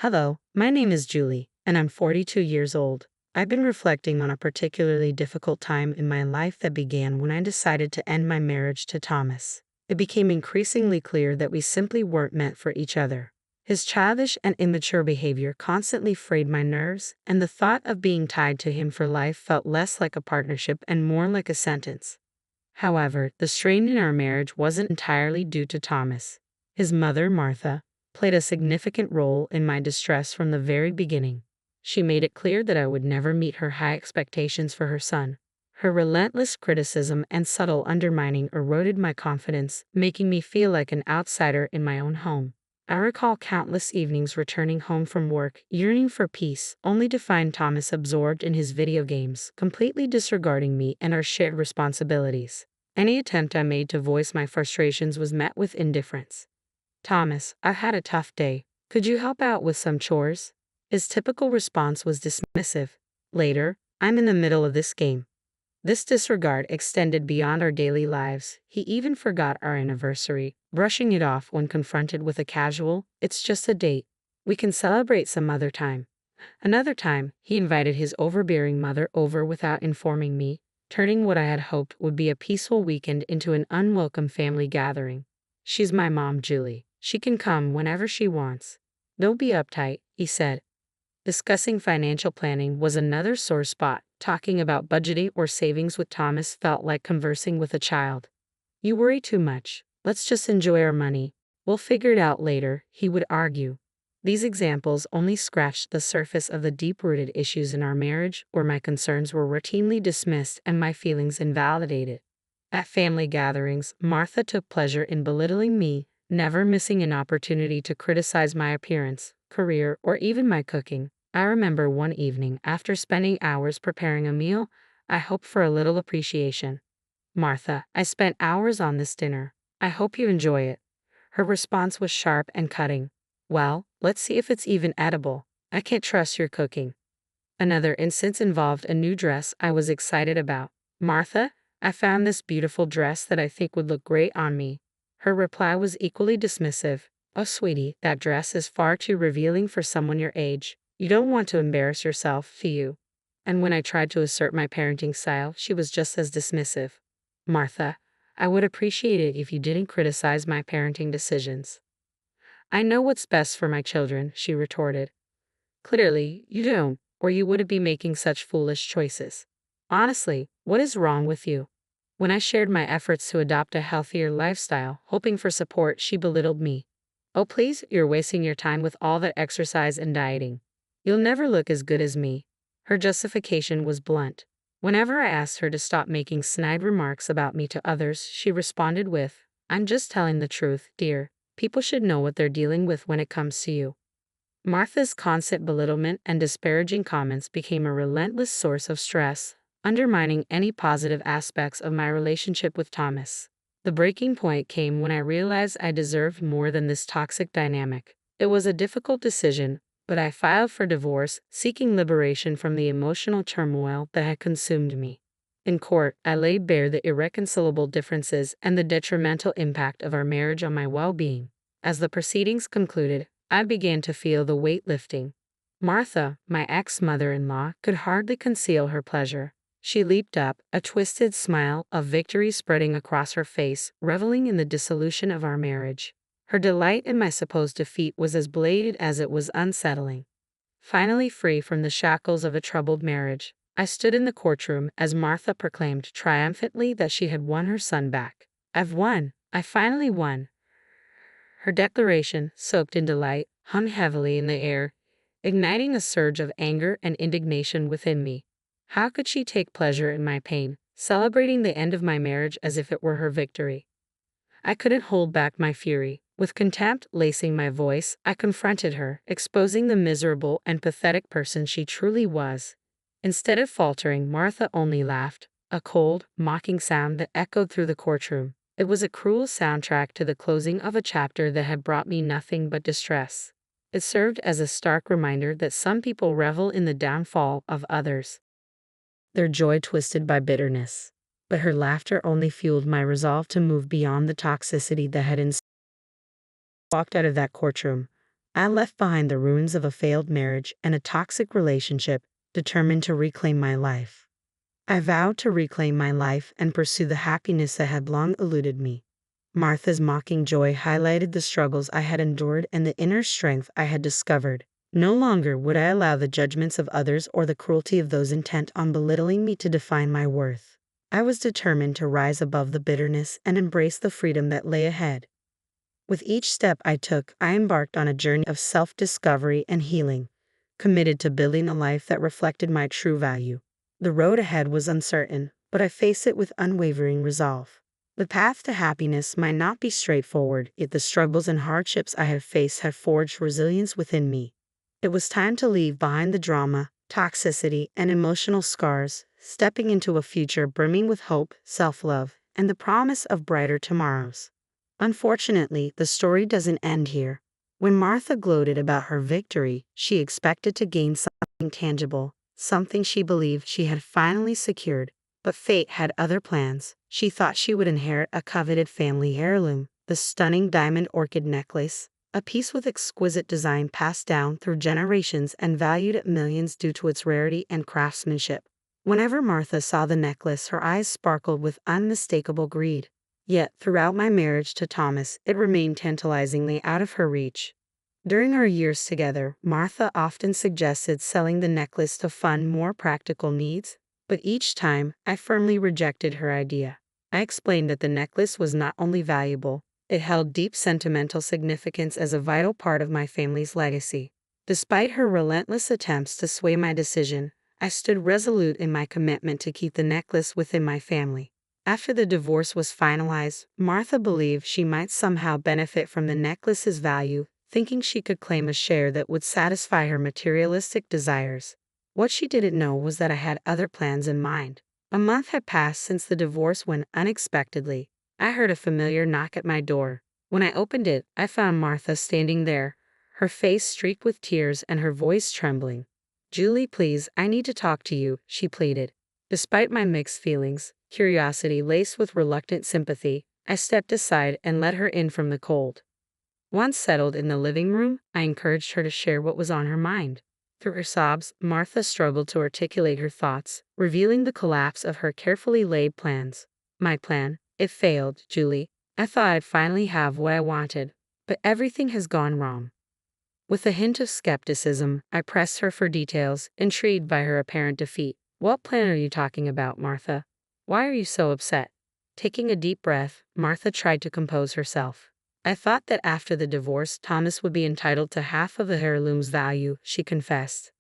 Hello, my name is Julie, and I'm 42 years old. I've been reflecting on a particularly difficult time in my life that began when I decided to end my marriage to Thomas. It became increasingly clear that we simply weren't meant for each other. His childish and immature behavior constantly frayed my nerves, and the thought of being tied to him for life felt less like a partnership and more like a sentence. However, the strain in our marriage wasn't entirely due to Thomas. His mother, Martha, played a significant role in my distress from the very beginning. She made it clear that I would never meet her high expectations for her son. Her relentless criticism and subtle undermining eroded my confidence, making me feel like an outsider in my own home. I recall countless evenings returning home from work, yearning for peace, only to find Thomas absorbed in his video games, completely disregarding me and our shared responsibilities. Any attempt I made to voice my frustrations was met with indifference. "Thomas, I've had a tough day. Could you help out with some chores?" His typical response was dismissive. "Later, I'm in the middle of this game." This disregard extended beyond our daily lives. He even forgot our anniversary, brushing it off when confronted with a casual, "It's just a date. We can celebrate some other time." Another time, he invited his overbearing mother over without informing me, turning what I had hoped would be a peaceful weekend into an unwelcome family gathering. "She's my mom, Julie. She can come whenever she wants." "Don't be uptight," he said. Discussing financial planning was another sore spot. Talking about budgeting or savings with Thomas felt like conversing with a child. "You worry too much. Let's just enjoy our money. We'll figure it out later," he would argue. These examples only scratched the surface of the deep-rooted issues in our marriage, where my concerns were routinely dismissed and my feelings invalidated. At family gatherings, Martha took pleasure in belittling me, never missing an opportunity to criticize my appearance, career, or even my cooking. I remember one evening, after spending hours preparing a meal, I hoped for a little appreciation. "Martha, I spent hours on this dinner. I hope you enjoy it." Her response was sharp and cutting. "Well, let's see if it's even edible. I can't trust your cooking." Another instance involved a new dress I was excited about. "Martha, I found this beautiful dress that I think would look great on me." Her reply was equally dismissive. "Oh, sweetie, that dress is far too revealing for someone your age. You don't want to embarrass yourself, do you?" And when I tried to assert my parenting style, she was just as dismissive. "Martha, I would appreciate it if you didn't criticize my parenting decisions." "I know what's best for my children," she retorted. "Clearly, you don't, or you wouldn't be making such foolish choices. Honestly, what is wrong with you?" When I shared my efforts to adopt a healthier lifestyle, hoping for support, she belittled me. "Oh, please, you're wasting your time with all that exercise and dieting. You'll never look as good as me." Her justification was blunt. Whenever I asked her to stop making snide remarks about me to others, she responded with, "I'm just telling the truth, dear. People should know what they're dealing with when it comes to you." Martha's constant belittlement and disparaging comments became a relentless source of stress, undermining any positive aspects of my relationship with Thomas. The breaking point came when I realized I deserved more than this toxic dynamic. It was a difficult decision, but I filed for divorce, seeking liberation from the emotional turmoil that had consumed me. In court, I laid bare the irreconcilable differences and the detrimental impact of our marriage on my well-being. As the proceedings concluded, I began to feel the weight lifting. Martha, my ex-mother-in-law, could hardly conceal her pleasure. She leaped up, a twisted smile of victory spreading across her face, reveling in the dissolution of our marriage. Her delight in my supposed defeat was as blatant as it was unsettling. Finally free from the shackles of a troubled marriage, I stood in the courtroom as Martha proclaimed triumphantly that she had won her son back. "I've won! I finally won!" Her declaration, soaked in delight, hung heavily in the air, igniting a surge of anger and indignation within me. How could she take pleasure in my pain, celebrating the end of my marriage as if it were her victory? I couldn't hold back my fury. With contempt lacing my voice, I confronted her, exposing the miserable and pathetic person she truly was. Instead of faltering, Martha only laughed, a cold, mocking sound that echoed through the courtroom. It was a cruel soundtrack to the closing of a chapter that had brought me nothing but distress. It served as a stark reminder that some people revel in the downfall of others, their joy twisted by bitterness. But her laughter only fueled my resolve to move beyond the toxicity that had walked out of that courtroom. I left behind the ruins of a failed marriage and a toxic relationship, determined to reclaim my life. I vowed to reclaim my life and pursue the happiness that had long eluded me. Martha's mocking joy highlighted the struggles I had endured and the inner strength I had discovered. No longer would I allow the judgments of others or the cruelty of those intent on belittling me to define my worth. I was determined to rise above the bitterness and embrace the freedom that lay ahead. With each step I took, I embarked on a journey of self-discovery and healing, committed to building a life that reflected my true value. The road ahead was uncertain, but I faced it with unwavering resolve. The path to happiness might not be straightforward, yet the struggles and hardships I had faced had forged resilience within me. It was time to leave behind the drama, toxicity, and emotional scars, stepping into a future brimming with hope, self-love, and the promise of brighter tomorrows. Unfortunately, the story doesn't end here. When Martha gloated about her victory, she expected to gain something tangible, something she believed she had finally secured. But fate had other plans. She thought she would inherit a coveted family heirloom, the stunning diamond orchid necklace, a piece with exquisite design passed down through generations and valued at millions due to its rarity and craftsmanship. Whenever Martha saw the necklace, her eyes sparkled with unmistakable greed. Yet, throughout my marriage to Thomas, it remained tantalizingly out of her reach. During our years together, Martha often suggested selling the necklace to fund more practical needs, but each time, I firmly rejected her idea. I explained that the necklace was not only valuable, it held deep sentimental significance as a vital part of my family's legacy. Despite her relentless attempts to sway my decision, I stood resolute in my commitment to keep the necklace within my family. After the divorce was finalized, Martha believed she might somehow benefit from the necklace's value, thinking she could claim a share that would satisfy her materialistic desires. What she didn't know was that I had other plans in mind. A month had passed since the divorce when, unexpectedly, I heard a familiar knock at my door. When I opened it, I found Martha standing there, her face streaked with tears and her voice trembling. "Julie, please, I need to talk to you," she pleaded. Despite my mixed feelings, curiosity laced with reluctant sympathy, I stepped aside and let her in from the cold. Once settled in the living room, I encouraged her to share what was on her mind. Through her sobs, Martha struggled to articulate her thoughts, revealing the collapse of her carefully laid plans. "My plan, it failed, Julie. I thought I'd finally have what I wanted, but everything has gone wrong." With a hint of skepticism, I pressed her for details, intrigued by her apparent defeat. "What plan are you talking about, Martha? Why are you so upset?" Taking a deep breath, Martha tried to compose herself. "I thought that after the divorce, Thomas would be entitled to half of the heirloom's value," she confessed.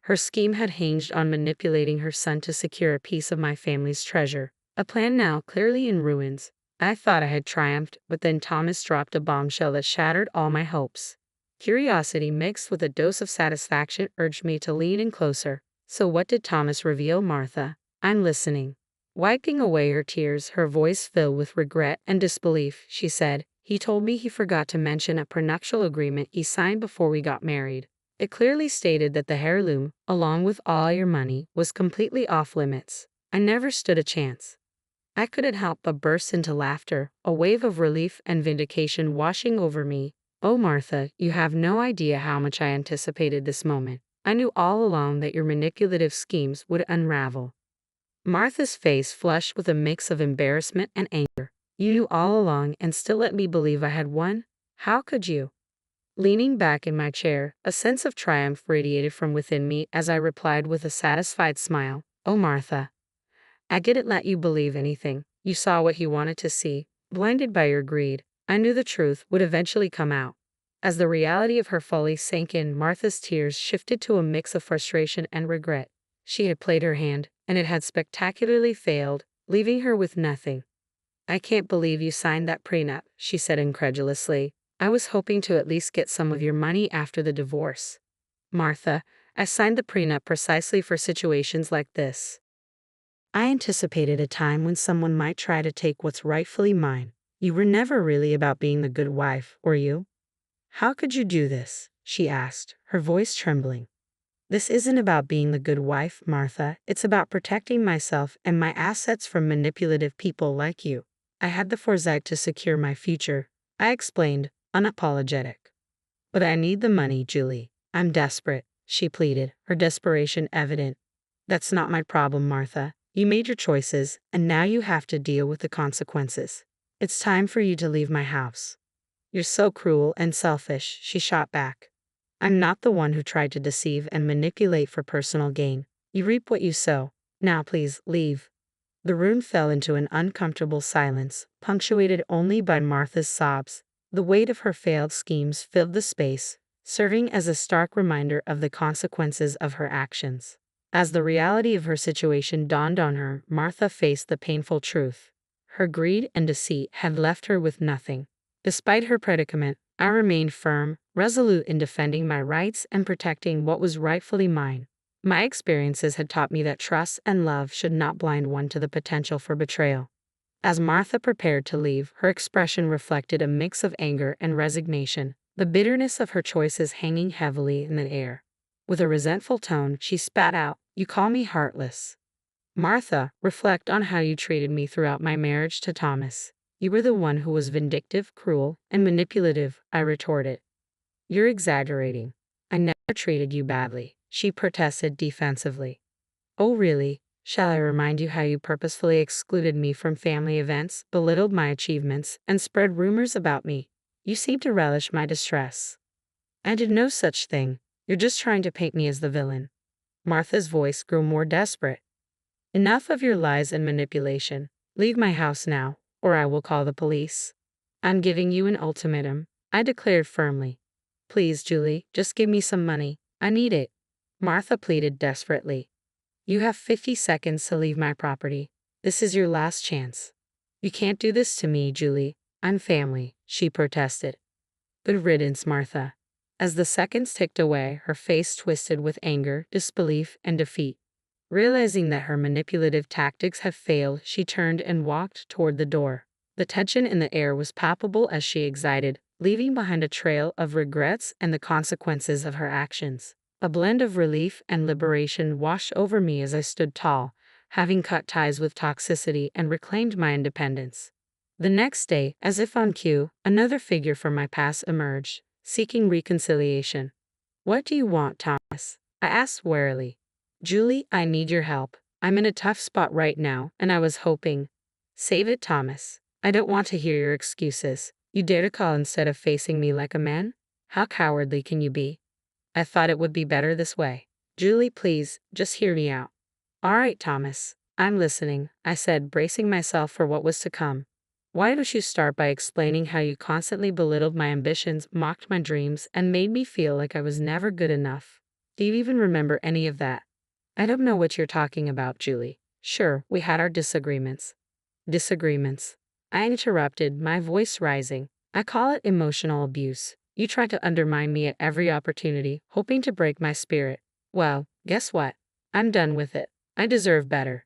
Her scheme had hinged on manipulating her son to secure a piece of my family's treasure, a plan now clearly in ruins. I thought I had triumphed, but then Thomas dropped a bombshell that shattered all my hopes. Curiosity mixed with a dose of satisfaction urged me to lean in closer. "So what did Thomas reveal, Martha? I'm listening." Wiping away her tears, her voice filled with regret and disbelief, she said, "He told me he forgot to mention a prenuptial agreement he signed before we got married. It clearly stated that the heirloom, along with all your money, was completely off limits. I never stood a chance." I couldn't help but burst into laughter, a wave of relief and vindication washing over me. "Oh, Martha, you have no idea how much I anticipated this moment. I knew all along that your manipulative schemes would unravel." Martha's face flushed with a mix of embarrassment and anger. "You knew all along and still let me believe I had won? How could you?" Leaning back in my chair, a sense of triumph radiated from within me as I replied with a satisfied smile, "Oh, Martha, I didn't let you believe anything. You saw what you wanted to see. Blinded by your greed, I knew the truth would eventually come out." As the reality of her folly sank in, Martha's tears shifted to a mix of frustration and regret. She had played her hand, and it had spectacularly failed, leaving her with nothing. "I can't believe you signed that prenup," she said incredulously. "I was hoping to at least get some of your money after the divorce." "Martha, I signed the prenup precisely for situations like this. I anticipated a time when someone might try to take what's rightfully mine. You were never really about being the good wife, were you?" "How could you do this?" she asked, her voice trembling. "This isn't about being the good wife, Martha. It's about protecting myself and my assets from manipulative people like you. I had the foresight to secure my future," I explained, unapologetic. But I need the money, Julie. I'm desperate, she pleaded, her desperation evident. That's not my problem, Martha. You made your choices, and now you have to deal with the consequences. It's time for you to leave my house. You're so cruel and selfish, she shot back. I'm not the one who tried to deceive and manipulate for personal gain. You reap what you sow. Now please, leave. The room fell into an uncomfortable silence, punctuated only by Martha's sobs. The weight of her failed schemes filled the space, serving as a stark reminder of the consequences of her actions. As the reality of her situation dawned on her, Martha faced the painful truth. Her greed and deceit had left her with nothing. Despite her predicament, I remained firm, resolute in defending my rights and protecting what was rightfully mine. My experiences had taught me that trust and love should not blind one to the potential for betrayal. As Martha prepared to leave, her expression reflected a mix of anger and resignation, the bitterness of her choices hanging heavily in the air. With a resentful tone, she spat out, "You call me heartless. Martha, reflect on how you treated me throughout my marriage to Thomas. You were the one who was vindictive, cruel, and manipulative," I retorted. "You're exaggerating. I never treated you badly," she protested defensively. "Oh, really? Shall I remind you how you purposefully excluded me from family events, belittled my achievements, and spread rumors about me? You seem to relish my distress." "I did no such thing. You're just trying to paint me as the villain." Martha's voice grew more desperate. "Enough of your lies and manipulation. Leave my house now, or I will call the police. I'm giving you an ultimatum," I declared firmly. "Please, Julie, just give me some money. I need it." Martha pleaded desperately. "You have 50 seconds to leave my property. This is your last chance." "You can't do this to me, Julie. I'm family," she protested. "Good riddance, Martha." As the seconds ticked away, her face twisted with anger, disbelief, and defeat. Realizing that her manipulative tactics had failed, she turned and walked toward the door. The tension in the air was palpable as she exited, leaving behind a trail of regrets and the consequences of her actions. A blend of relief and liberation washed over me as I stood tall, having cut ties with toxicity and reclaimed my independence. The next day, as if on cue, another figure from my past emerged, seeking reconciliation. "What do you want, Thomas?" I asked warily. "Julie, I need your help. I'm in a tough spot right now, and I was hoping—" "Save it, Thomas. I don't want to hear your excuses. You dare to call instead of facing me like a man? How cowardly can you be? I thought it would be better this way." "Julie, please, just hear me out." "All right, Thomas. I'm listening," I said, bracing myself for what was to come. "Why don't you start by explaining how you constantly belittled my ambitions, mocked my dreams, and made me feel like I was never good enough? Do you even remember any of that?" "I don't know what you're talking about, Julie. Sure, we had our disagreements." "Disagreements?" I interrupted, my voice rising. "I call it emotional abuse. You tried to undermine me at every opportunity, hoping to break my spirit. Well, guess what? I'm done with it. I deserve better."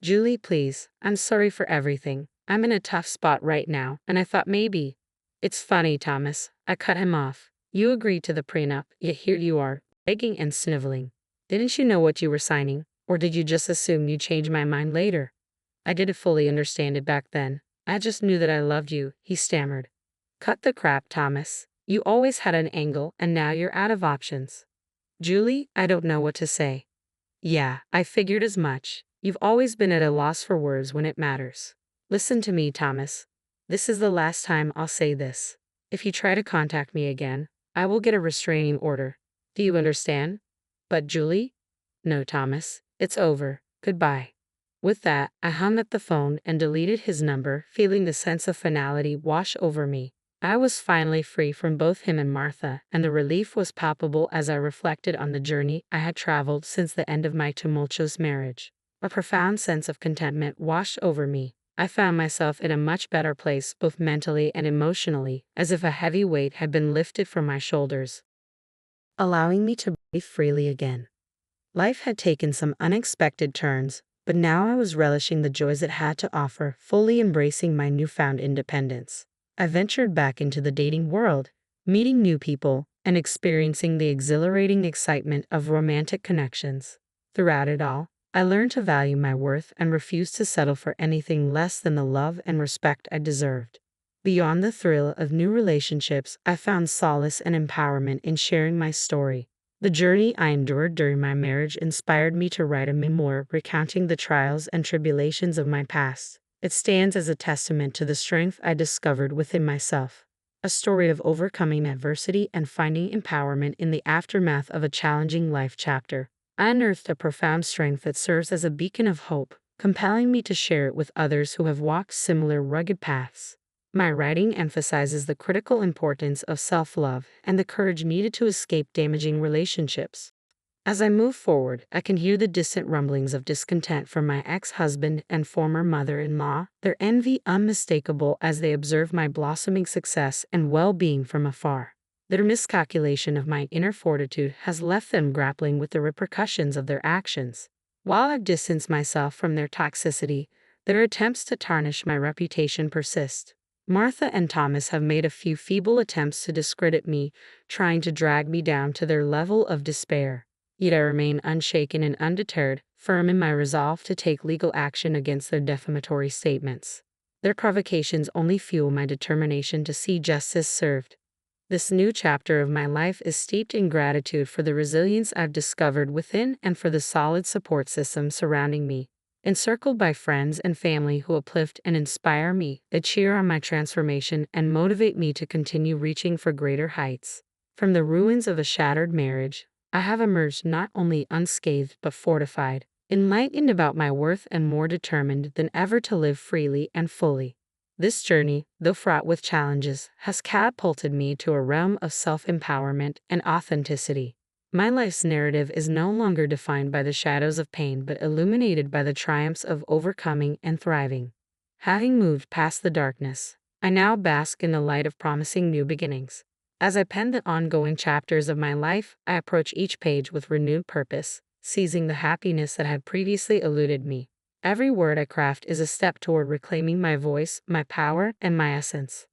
"Julie, please, I'm sorry for everything. I'm in a tough spot right now, and I thought maybe—" "It's funny, Thomas." I cut him off. "You agreed to the prenup, yet here you are, begging and sniveling. Didn't you know what you were signing, or did you just assume you'd change my mind later?" "I didn't fully understand it back then. I just knew that I loved you," he stammered. "Cut the crap, Thomas. You always had an angle, and now you're out of options." "Julie, I don't know what to say." "Yeah, I figured as much. You've always been at a loss for words when it matters. Listen to me, Thomas. This is the last time I'll say this. If you try to contact me again, I will get a restraining order. Do you understand?" "But Julie?" "No, Thomas. It's over. Goodbye." With that, I hung up the phone and deleted his number, feeling the sense of finality wash over me. I was finally free from both him and Martha, and the relief was palpable as I reflected on the journey I had traveled since the end of my tumultuous marriage. A profound sense of contentment washed over me. I found myself in a much better place both mentally and emotionally, as if a heavy weight had been lifted from my shoulders, allowing me to breathe freely again. Life had taken some unexpected turns, but now I was relishing the joys it had to offer, fully embracing my newfound independence. I ventured back into the dating world, meeting new people, and experiencing the exhilarating excitement of romantic connections. Throughout it all, I learned to value my worth and refused to settle for anything less than the love and respect I deserved. Beyond the thrill of new relationships, I found solace and empowerment in sharing my story. The journey I endured during my marriage inspired me to write a memoir recounting the trials and tribulations of my past. It stands as a testament to the strength I discovered within myself. A story of overcoming adversity and finding empowerment in the aftermath of a challenging life chapter. I unearthed a profound strength that serves as a beacon of hope, compelling me to share it with others who have walked similar rugged paths. My writing emphasizes the critical importance of self-love and the courage needed to escape damaging relationships. As I move forward, I can hear the distant rumblings of discontent from my ex-husband and former mother-in-law, their envy unmistakable as they observe my blossoming success and well-being from afar. Their miscalculation of my inner fortitude has left them grappling with the repercussions of their actions. While I've distanced myself from their toxicity, their attempts to tarnish my reputation persist. Martha and Thomas have made a few feeble attempts to discredit me, trying to drag me down to their level of despair. Yet I remain unshaken and undeterred, firm in my resolve to take legal action against their defamatory statements. Their provocations only fuel my determination to see justice served. This new chapter of my life is steeped in gratitude for the resilience I've discovered within and for the solid support system surrounding me. Encircled by friends and family who uplift and inspire me, they cheer on my transformation and motivate me to continue reaching for greater heights. From the ruins of a shattered marriage, I have emerged not only unscathed but fortified, enlightened about my worth and more determined than ever to live freely and fully. This journey, though fraught with challenges, has catapulted me to a realm of self-empowerment and authenticity. My life's narrative is no longer defined by the shadows of pain but illuminated by the triumphs of overcoming and thriving. Having moved past the darkness, I now bask in the light of promising new beginnings. As I pen the ongoing chapters of my life, I approach each page with renewed purpose, seizing the happiness that had previously eluded me. Every word I craft is a step toward reclaiming my voice, my power, and my essence.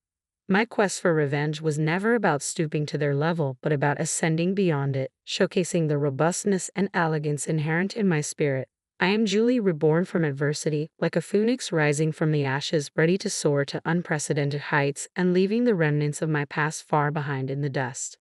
My quest for revenge was never about stooping to their level, but about ascending beyond it, showcasing the robustness and elegance inherent in my spirit. I am Julie, reborn from adversity, like a phoenix rising from the ashes, ready to soar to unprecedented heights and leaving the remnants of my past far behind in the dust.